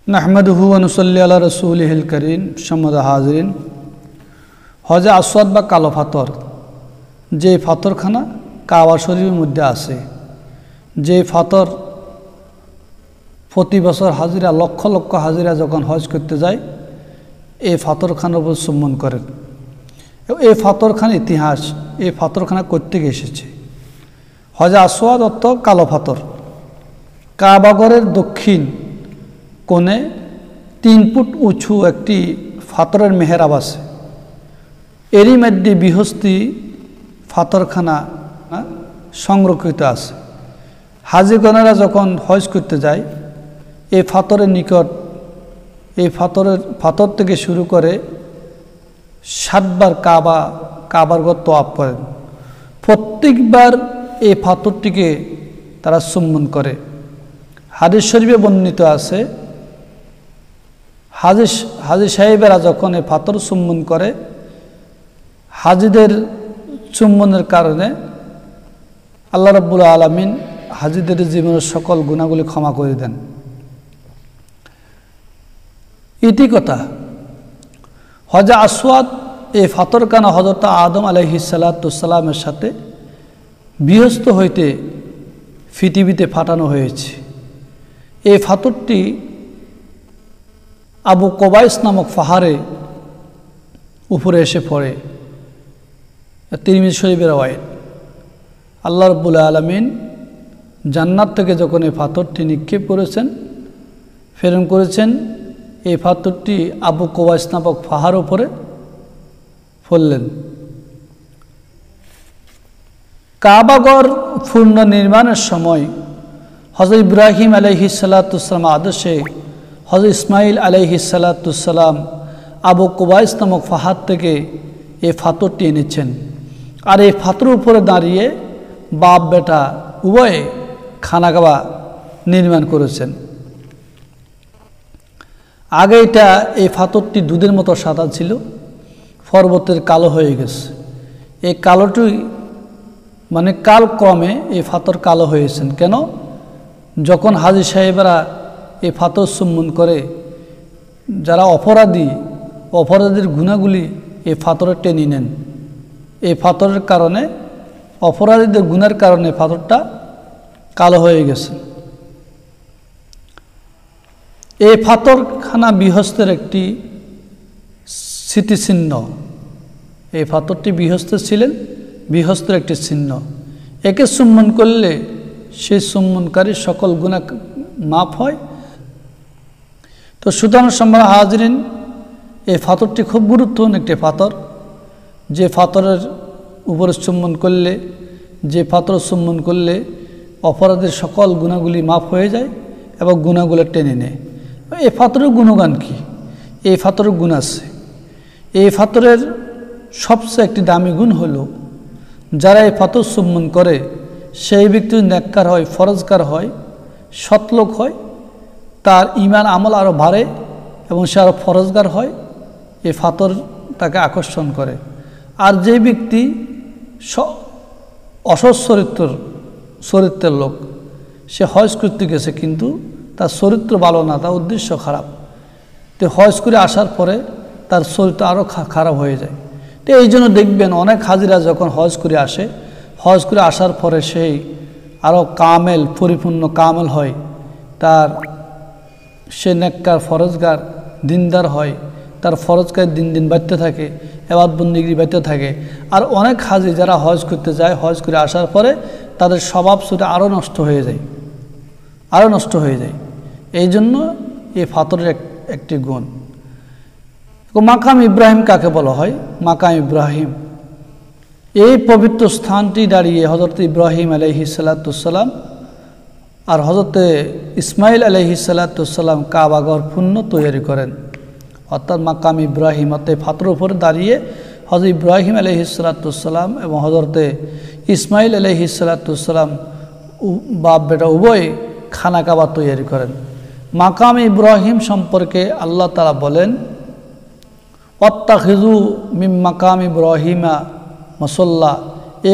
নাহমাদুহু ওয়া নুসাল্লি আলা রাসূলিহিল কারীম। সম্মানিত হাজিরিন, হজে আসওয়াদ বা কালো পাথর, যে পাথরখানা কাবা শরীফের মধ্যে আছে, যে পাথর প্রতি বছর হাজিরা লক্ষ লক্ষ হাজিরা যখন হজ করতে যায় এই পাথরখানার উপর চুম্বন করেন। এই পাথরখানা ইতিহাস, এই পাথরখানা কোত্থেকে এসেছে? হজে আসওয়াদ অর্থ কালো পাথর। কাবাগরের দক্ষিণ কোণে 3 ফুট উঁচু একটি পাথরের মেহরাব আছে। এরই মধ্যে বৃহস্পতি পাথরখানা সংরক্ষিত আছে। হাজিগণেরা যখন হজ করতে যায় এই পাথরের নিকট, এই পাথর থেকে শুরু করে 7 বার কাবার ঘর তওয়াফ করেন। প্রত্যেকবার এই পাথরটিকে তারা চুম্বন করে। হাদিস শরীফে বর্ণিত আছে, হাজি সাহেবেরা যখন এই পাথর চুম্বন করে, হাজিদের চুম্বনের কারণে আল্লাহ রাব্বুল আলামিন হাজিদের জীবনের সকল গুনাহগুলি ক্ষমা করে দেন। ইতি কথা, হজে আসওয়াদ এই পাথরখানা হযরত আদম আলাইহিস সালাতুস সালামের সাথে বৃহস্ত হইতে পৃথিবীতে পাঠানো হয়েছে। এই পাথরটি আবু কোবাইস নামক পাহাড়ে উপরে এসে পড়ে। তিরমিজি শরীফের রওয়ায়াত। আল্লাহ রাব্বুল আলামিন জান্নাত থেকে যখন এই পাথরটি নিক্ষেপ করেছেন, প্রেরণ করেছেন, এই পাথরটি আবু কোবাইস নামক পাহাড়ের উপরে পড়লেন। কাবাগর পূর্ণ নির্মাণের সময় হযরত ইব্রাহিম আলাইহিস সালাতুস সালাম আদর্শে হযরত ইসমাইল আলাইহিস সালাতুস সালাম আবু কোবাইস নামক পাহাড় থেকে এই পাথরটি এনেছেন। আর এই পাথরের উপরে দাঁড়িয়ে বাপ বেটা উভয়ে খানাকাবা নির্মাণ করেছেন। আগে এই পাথরটি দুধের মতো সাদা ছিল, পরবর্তীতে কালো হয়ে গেছে। এই কালোটি মানে কালক্রমে এই পাথর কালো হয়েছেন। কেন? যখন হাজি সাহেবরা এই পাথর চুম্বন করে, যারা অপরাধীর গুনাহগুলি এই পাথরে টেনে নেন। এই পাথরের কারণে, অপরাধীদের গুনার কারণে পাথরটা কালো হয়ে গেছে। এই পাথরখানা বৃহস্পতির একটি স্মৃতিচিহ্ন। এই পাথরটি বৃহস্পতি ছিলেন, বৃহস্পতির একটি চিহ্ন। একে চুম্বন করলে সেই চুম্বনকারী সকল গুনাহ মাফ হয়। তো সুতরাং সম্মানিত হাজিরিন, এই পাথরটি খুব গুরুত্বপূর্ণ একটি পাথর। যে পাথরের উপরে চুম্বন করলে, যে পাথর চুম্বন করলে অপরাধের সকল গুনাহগুলি মাফ হয়ে যায় এবং গুনাহগুলো টেনে নেয়। এই পাথরের গুণগান কি? এই পাথরের গুণ আছে। এই পাথরের সবচেয়ে একটি দামি গুণ হলো, যারা এই পাথর চুম্বন করে সেই ব্যক্তি নেককার হয়, ফরজগার হয়, সৎলোক হয়, তার ঈমান আমল আরও বাড়ে এবং সে আরও ফরজগার হয়। এই পাথর তাকে আকর্ষণ করে। আর যে ব্যক্তি অসৎ চরিত্রের লোক, সে হজ করতে গেছে কিন্তু তার চরিত্র ভালো না, তার উদ্দেশ্য খারাপ, তো হজ করে আসার পরে তার চরিত্র আরও খারাপ হয়ে যায়। তো এই জন্য দেখবেন অনেক হাজিরা যখন হজ করে আসে, হজ করে আসার পরে সেই আরও পরিপূর্ণ কামেল হয়, সে নেককার ফরজগার দিনদার হয়, তার ফরজগার দিন দিন বাড়তে থাকে, এবাদত বন্দেগী বাড়তে থাকে। আর অনেক হাজি যারা হজ করতে যায়, হজ করে আসার পরে তাদের স্বভাব চরিত্র আরও নষ্ট হয়ে যায়। এই জন্য এই পাথরের একটি গুণ। মাকাম ইব্রাহিম কাকে বলা হয়? মাকাম ইব্রাহিম, এই পবিত্র স্থানটি দাঁড়িয়ে হযরত ইব্রাহিম আলাইহিস সালাতুস সালাম আর হযরত ইসমাইল আলাইহিস সালাতুস সালাম কাবাঘর পুণ্য তৈরি করেন। অর্থাৎ মাকাম ইব্রাহিম, অর্থাৎ পাথরের উপরে দাঁড়িয়ে হযরত ইব্রাহিম আলাইহিস সালাতুস সালাম এবং হযরত ইসমাইল আলাইহিস সালাতুস সালাম বাপ বেটা উভয়ে খানা কাবা তৈরি করেন। মাকাম ইব্রাহিম সম্পর্কে আল্লাহ তাআলা বলেন, ওয়াত্তাখিযু মিন মাকাম ইব্রাহিমা মুসাল্লা।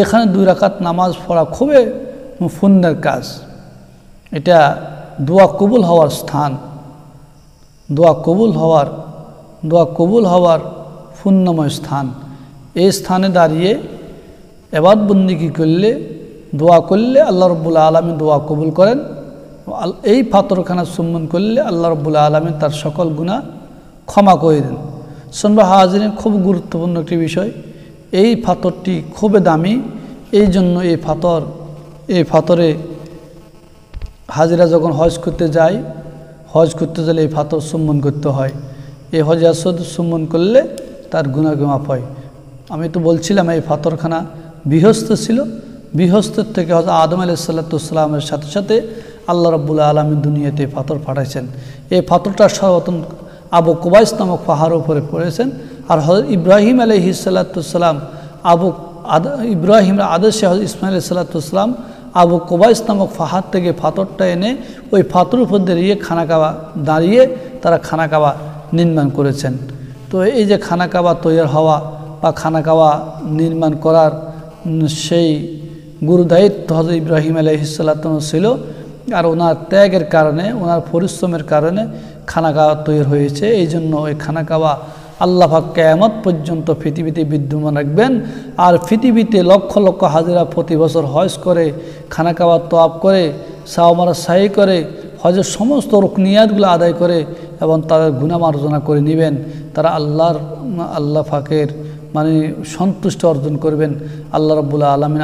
এখানে 2 রাকাত নামাজ পড়া খুবই পুণ্যের কাজ। এটা দোয়া কবুল হওয়ার স্থান। দোয়া কবুল হওয়ার পুণ্যময় স্থান। এই স্থানে দাঁড়িয়ে ইবাদত বন্দেগী করলে, দোয়া করলে আল্লাহ রাব্বুল আলামিন দোয়া কবুল করেন। এই পাথরখানা চুম্বন করলে আল্লাহ রাব্বুল আলামিন তার সকল গুনাহ ক্ষমা করে দেন। সম্মানিত হাজিরিন, খুব গুরুত্বপূর্ণ একটি বিষয়। এই পাথরটি খুবই দামি, এই জন্য এই পাথরে হাজিরা যখন হজ করতে যায়, এই পাথর চুম্বন করতে হয়। এই হজ আসদ চুম্বন করলে তার গুনাহ মাফ হয়। আমি তো বলছিলাম এই পাথরখানা বিহস্ত ছিল। বিহস্তের থেকে হযরত আদম আলাইহিস সালামের সাথে সাথে আল্লাহ রাব্বুল আলামিন দুনিয়াতে পাথর পাঠাইছেন। এই পাথরটা সর্বপ্রথম আবু কুবাইস নামক পাহাড়ের উপরে পড়েছেন। আর হযরত ইব্রাহিম আলাইহিস সালাম ইব্রাহিমের আদেশে হযরত ইসমাঈল আলাইহিস সালাম আবু কুবাইস নামক পাহাড় থেকে পাথরটা এনে ওই পাথরের উপর দাঁড়িয়ে তারা খানা কাবা নির্মাণ করেছেন। তো এই যে খানা কাবা তৈরি হওয়া বা খানা কাবা নির্মাণ করার সেই গুরুদায়িত্ব হযরত ইব্রাহিম আলাইহিস সালাম ছিল। আর ওনার ত্যাগের কারণে, ওনার পরিশ্রমের কারণে খানা কাবা তৈরি হয়েছে। এই জন্য ওই খানা কাবা আল্লাহ পাক কিয়ামত পর্যন্ত পৃথিবীতে বিদ্যমান রাখবেন। আর পৃথিবীতে লক্ষ লক্ষ হাজিরা প্রতি বছর হজ করে, খানা কাবা তওয়াফ করে, সাওমারা সাই করে, হজের সমস্ত রুকনিয়াতগুলো আদায় করে এবং তাদের গুনাহ মার্জনা করে নেবেন। তারা আল্লাহ পাকের সন্তুষ্টি অর্জন করবেন। আল্লাহ রাব্বুল আলামিন